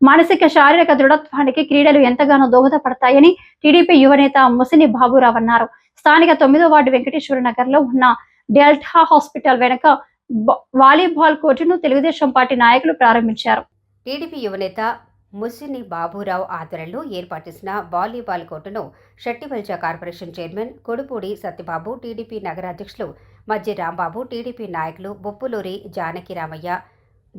మానసిక శారీరక దృఢత్వానికి క్రీడలు ఎంతగానో దోహదపడతాయని టీడీపీ యువనేత ముసిని బాబురావు అన్నారు. స్థానిక 9వ వార్డు వెంకటేశ్వర నగర్ లో ఉన్న డెల్టా హాస్పిటల్ వెనుక వాలీబాల్ కోర్టును తెలుగుదేశం పార్టీ నాయకులు ప్రారంభించారు. టీడీపీ యువనేత ముసిని బాబురావు ఆధ్వర్యంలో ఏర్పాటు చేసిన వాలీబాల్ కోర్టును షట్టివల్జ corporation chairman Kodupudi Satyababu, TDP నగర అధ్యక్షులు మజ్జి రాంబాబు, టీడీపీ నాయకులు బొప్పులూరి జానకిరామయ్య,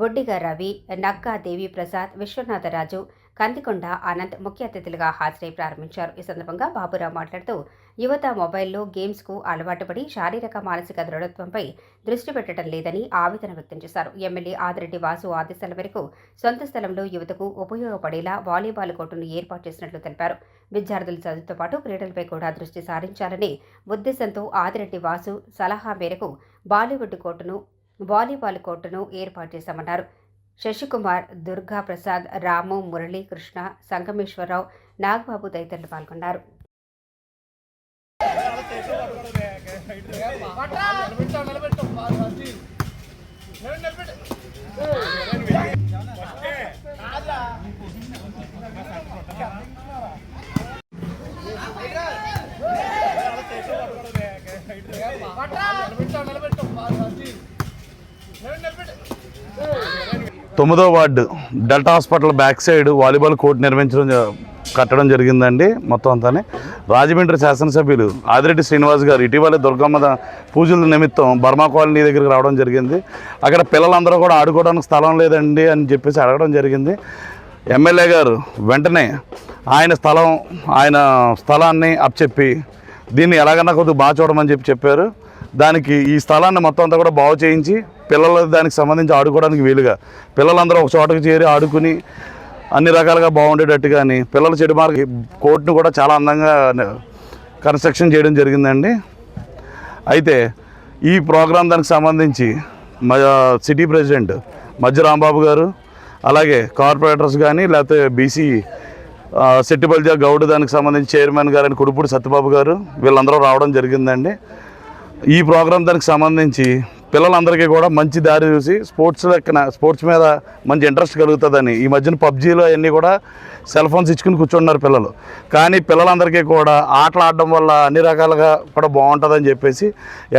బొడ్డిగ రవి, నక్కా దేవిప్రసాద్, విశ్వనాథరాజు, కందికొండ ఆనంద్ ముఖ్య అతిథులుగా హాజరై ప్రారంభించారు. ఈ సందర్భంగా బాబురావు మాట్లాడుతూ యువత మొబైల్లో గేమ్స్కు అలవాటు పడి శారీరక మానసిక దృఢత్వంపై దృష్టి పెట్టడం లేదని ఆవేదన వ్యక్తం చేశారు. ఎమ్మెల్యే ఆదిరెడ్డి వాసు ఆదేశాల మేరకు సొంత స్థలంలో యువతకు ఉపయోగపడేలా వాలీబాల్ కోర్టును ఏర్పాటు చేసినట్లు తెలిపారు. విద్యార్థుల చదువుతో పాటు క్రీడలపై కూడా దృష్టి సారించాలని ఉద్దేశంతో ఆదిరెడ్డి వాసు సలహా మేరకు వాలీబాల్ కోర్టును ఏర్పాటు చేశామన్నారు. శశికుమార్, దుర్గా ప్రసాద్, రాము, మురళీ, కృష్ణ, సంగమేశ్వరరావు, నాగబాబు తదితరులు పాల్గొన్నారు. తొమ్మిదో ward delta hospital back side volleyball court కట్టడం జరిగిందండి. మొత్తం అంతానే రాజమండ్రి శాసనసభ్యులు ఆదిరెడ్డి శ్రీనివాస్ గారు ఇటీవల దుర్గమ్మ పూజల నిమిత్తం బర్మా కాలనీ దగ్గరికి రావడం జరిగింది. అక్కడ పిల్లలందరూ కూడా ఆడుకోవడానికి స్థలం లేదండి అని చెప్పేసి అడగడం జరిగింది. ఎమ్మెల్యే గారు వెంటనే ఆయన స్థలాన్ని అప్పచెప్పి దీన్ని ఎలాగన్నా కొద్దిగా బాగా చూడమని చెప్పారు. దానికి ఈ స్థలాన్ని మొత్తం అంతా కూడా బాగు చేయించి పిల్లలు దానికి సంబంధించి ఆడుకోవడానికి వీలుగా పిల్లలందరూ ఒక చోటకు చేరి ఆడుకుని అన్ని రకాలుగా బాగుండేటట్టు కానీ పిల్లల చెడు మార్గం కోర్టును కూడా చాలా అందంగా కన్స్ట్రక్షన్ చేయడం జరిగిందండి. అయితే ఈ ప్రోగ్రాం దానికి సంబంధించి సిటీ ప్రెసిడెంట్ మజ్జి రాంబాబు గారు, అలాగే కార్పొరేటర్స్ కానీ లేకపోతే బీసీ సెట్టిపల్లి గౌడ్ దానికి సంబంధించి చైర్మన్ గారు అని కొడుపూడి సత్యబాబు గారు వీళ్ళందరూ రావడం జరిగిందండి. ఈ ప్రోగ్రాం దానికి సంబంధించి పిల్లలందరికీ కూడా మంచి దారి చూసి స్పోర్ట్స్ మీద మంచి ఇంట్రెస్ట్ కలుగుతుందని ఈ మధ్యన పబ్జీలో అవన్నీ కూడా సెల్ ఫోన్స్ ఇచ్చుకుని కూర్చున్నారు పిల్లలు. కానీ పిల్లలందరికీ కూడా ఆటలు ఆడడం వల్ల అన్ని రకాలుగా కూడా బాగుంటుందని చెప్పేసి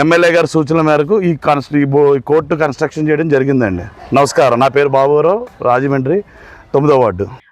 ఎమ్మెల్యే గారి సూచనల మేరకు ఈ కోర్టు కన్స్ట్రక్షన్ చేయడం జరిగిందండి. నమస్కారం, నా పేరు బాబురావు, రాజమండ్రి 9వ వార్డు.